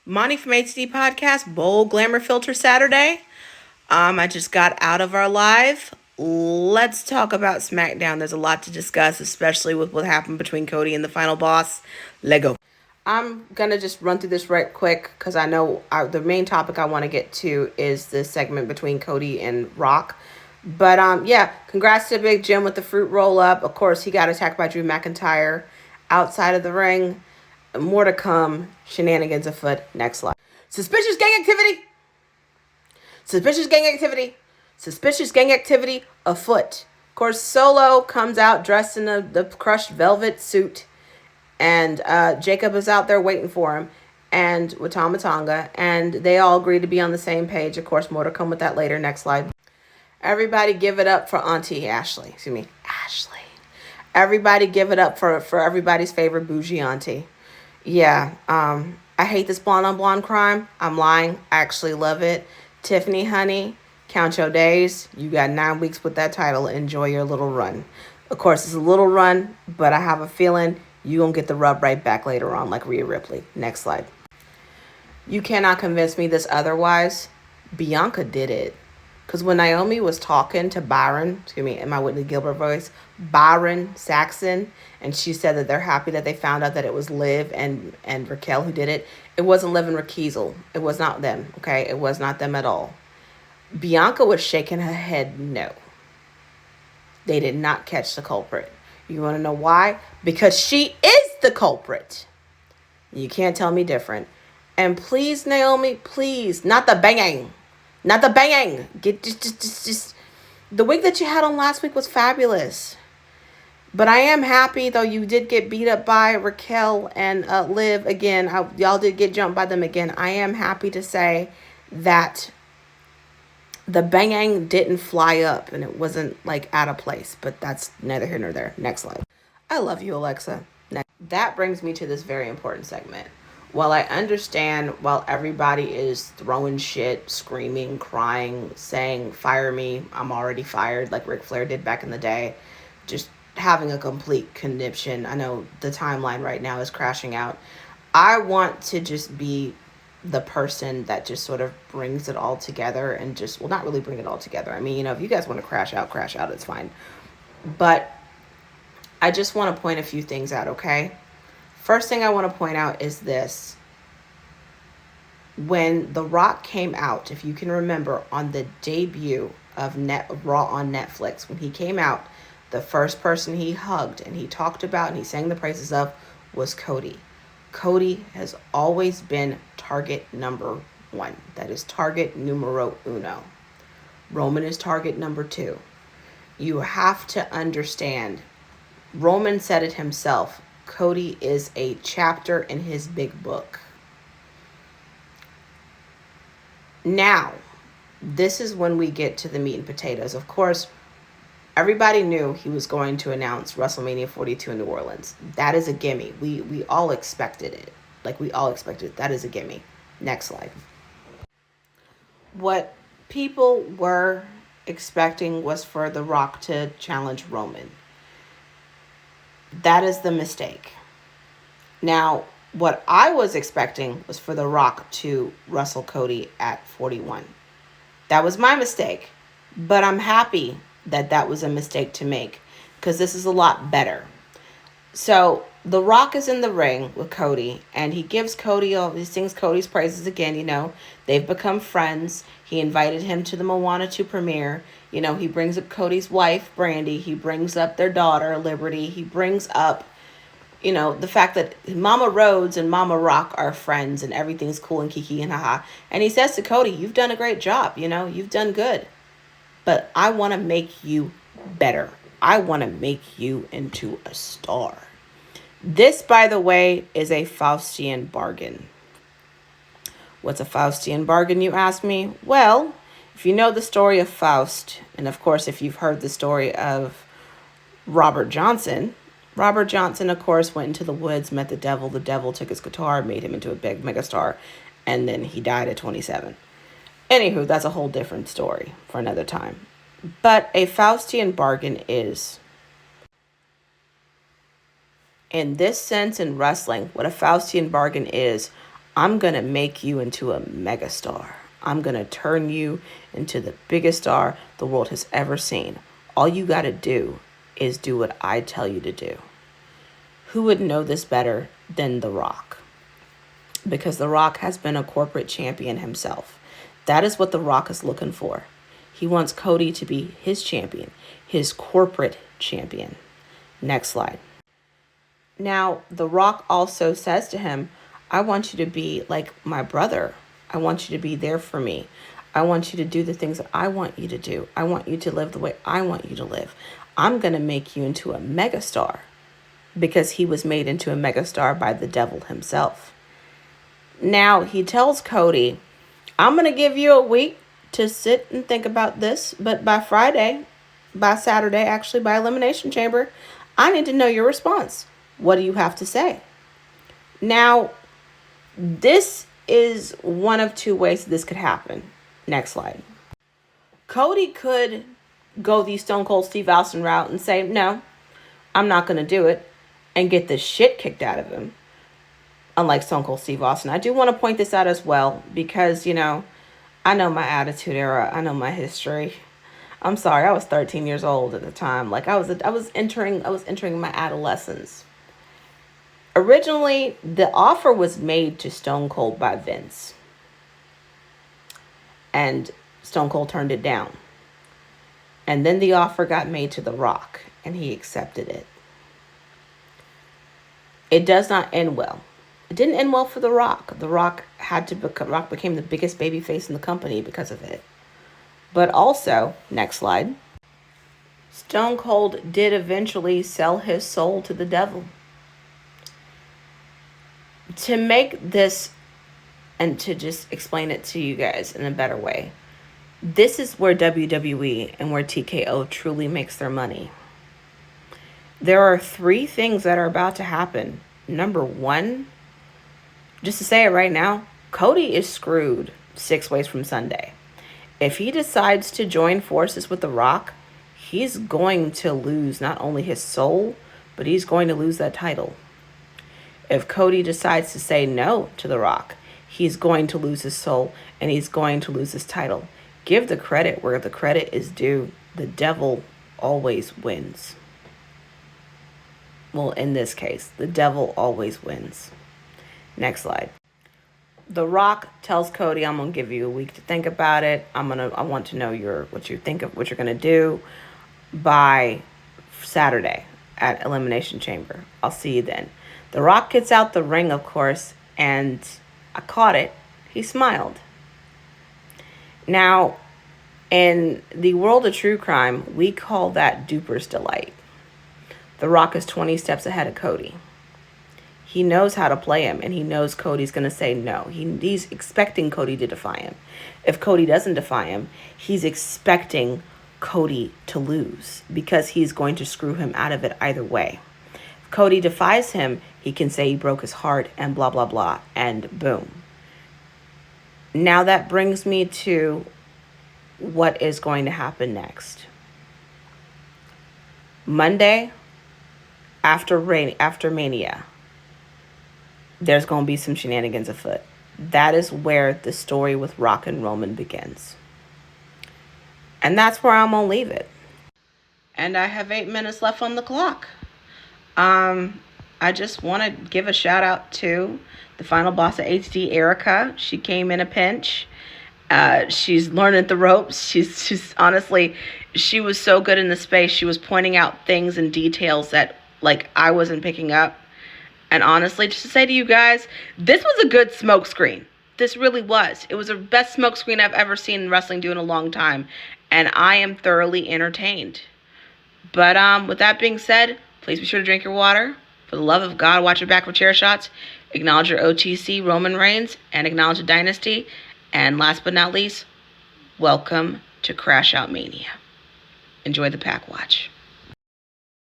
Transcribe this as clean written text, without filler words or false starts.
Monty from ATD Podcast, Bold Glamour Filter Saturday. I just got out of our live. Let's talk about SmackDown. There's a lot to discuss, especially with what happened between Cody and the final boss. Lego. I'm gonna just run through this right quick because I know the main topic I want to get to is the segment between Cody and Rock. But yeah, congrats to Big Jim with the fruit roll up. Of course, he got attacked by Drew McIntyre outside of the ring. More to come. Shenanigans afoot. Next slide. Suspicious gang activity. Suspicious gang activity. Suspicious gang activity afoot. Of course, Solo comes out dressed in the crushed velvet suit. And Jacob is out there waiting for him. And with Tama Tonga. And they all agree to be on the same page. Of course, more to come with that later. Next slide. Everybody give it up for Auntie Ashley. Excuse me. Ashley. Everybody give it up for everybody's favorite bougie auntie. Yeah, I hate this blonde on blonde crime. I'm lying. I actually love it. Tiffany, honey, count your days. You got 9 weeks with that title. Enjoy your little run. Of course, it's a little run, but I have a feeling you're going to get the rub right back later on like Rhea Ripley. Next slide. You cannot convince me this otherwise. Bianca did it. Because when Naomi was talking to Byron, excuse me, in my Whitney Gilbert voice, Byron Saxon, and she said that they're happy that they found out that it was Liv and Raquel who did it. It wasn't Liv and Raquel. It was not them, okay? It was not them at all. Bianca was shaking her head no. They did not catch the culprit. You want to know why? Because she is the culprit. You can't tell me different. And please, Naomi, please, not the banging. Not the banging. Get just the wig that you had on last week was fabulous. But I am happy, though you did get beat up by Raquel and Liv again. Y'all did get jumped by them again. I am happy to say that the banging didn't fly up and it wasn't like out of place. But that's neither here nor there. Next slide. I love you, Alexa. Next. That brings me to this very important segment. While I understand, while everybody is throwing shit, screaming, crying, saying, fire me, I'm already fired, like Ric Flair did back in the day, just having a complete conniption. I know the timeline right now is crashing out. I want to just be the person that just sort of brings it all together and just, well, not really bring it all together. I mean, if you guys want to crash out, it's fine. But I just want to point a few things out, okay? First thing I want to point out is this. When The Rock came out, if you can remember, on the debut of Raw on Netflix, when he came out, the first person he hugged and he talked about and he sang the praises of was Cody. Cody has always been target number 1. That is target numero uno. Roman is target number 2. You have to understand, Roman said it himself, Cody is a chapter in his big book. Now, this is when we get to the meat and potatoes. Of course, everybody knew he was going to announce WrestleMania 42 in New Orleans. That is a gimme. We all expected it. Like, we all expected it. That is a gimme. Next slide. What people were expecting was for The Rock to challenge Roman. That is the mistake. Now, what I was expecting was for The Rock to wrestle Cody at 41. That was my mistake. But I'm happy that that was a mistake to make because this is a lot better. So The Rock is in the ring with Cody and he gives Cody he sings Cody's praises again. They've become friends. He invited him to the Moana 2 premiere. He brings up Cody's wife, Brandy. He brings up their daughter, Liberty. He brings up, the fact that Mama Rhodes and Mama Rock are friends and everything's cool and kiki and haha. And he says to Cody, you've done a great job. You've done good. But I want to make you better. I want to make you into a star. This, by the way, is a Faustian bargain. What's a Faustian bargain, you ask me? Well, if you know the story of Faust, and of course, if you've heard the story of Robert Johnson, of course, went into the woods, met the devil. The devil took his guitar, made him into a big megastar, and then he died at 27. Anywho, that's a whole different story for another time. But a Faustian bargain is, in this sense in wrestling, what a Faustian bargain is, I'm going to make you into a megastar. I'm going to turn you into the biggest star the world has ever seen. All you got to do is do what I tell you to do. Who would know this better than The Rock? Because The Rock has been a corporate champion himself. That is what The Rock is looking for. He wants Cody to be his champion, his corporate champion. Next slide. Now, The Rock also says to him, I want you to be like my brother. I want you to be there for me. I want you to do the things that I want you to do. I want you to live the way I want you to live. I'm going to make you into a megastar, because he was made into a megastar by the devil himself. Now, he tells Cody, I'm going to give you a week to sit and think about this, but by Saturday, actually, by Elimination Chamber, I need to know your response. What do you have to say? Now, this is one of two ways this could happen. Next slide. Cody could go the Stone Cold Steve Austin route and say, no, I'm not going to do it, and get the shit kicked out of him. Unlike Stone Cold Steve Austin. I do want to point this out as well, because, I know my Attitude Era. I know my history. I'm sorry, I was 13 years old at the time. Like I was entering my adolescence. Originally, the offer was made to Stone Cold by Vince. And Stone Cold turned it down. And then the offer got made to The Rock, and he accepted it. It does not end well. It didn't end well for The Rock. The Rock became the biggest babyface in the company because of it. But also, next slide, Stone Cold did eventually sell his soul to the devil. To make this, and to just explain it to you guys in a better way, this is where WWE and where TKO truly makes their money. There are 3 things that are about to happen. Number 1, just to say it right now, Cody is screwed 6 ways from Sunday. If he decides to join forces with The Rock, he's going to lose not only his soul, but he's going to lose that title. If Cody decides to say no to The Rock, he's going to lose his soul and he's going to lose his title. Give the credit where the credit is due. The devil always wins. Well, in this case, the devil always wins. Next slide. The Rock tells Cody, I'm going to give you a week to think about it. I want to know what you think of what you're going to do by Saturday at Elimination Chamber. I'll see you then. The Rock gets out the ring, of course, and I caught it. He smiled. Now, in the world of true crime, we call that duper's delight. The Rock is 20 steps ahead of Cody. He knows how to play him, and he knows Cody's going to say no. He's expecting Cody to defy him. If Cody doesn't defy him, he's expecting Cody to lose, because he's going to screw him out of it either way. If Cody defies him, he can say he broke his heart and blah, blah, blah, and boom. Now that brings me to what is going to happen next. Monday, after Mania, there's going to be some shenanigans afoot. That is where the story with Rock and Roman begins. And that's where I'm going to leave it. And I have 8 minutes left on the clock. I just want to give a shout out to the final boss of ATD, Erica. She came in a pinch. She's learning the ropes. She's honestly, she was so good in the space. She was pointing out things and details that I wasn't picking up. And honestly, just to say to you guys, this was a good smoke screen. This really was. It was the best smoke screen I've ever seen in wrestling do in a long time. And I am thoroughly entertained. But with that being said, please be sure to drink your water. For the love of God, watch your back for chair shots. Acknowledge your OTC, Roman Reigns, and acknowledge the dynasty. And last but not least, welcome to Crash Out Mania. Enjoy the pack watch.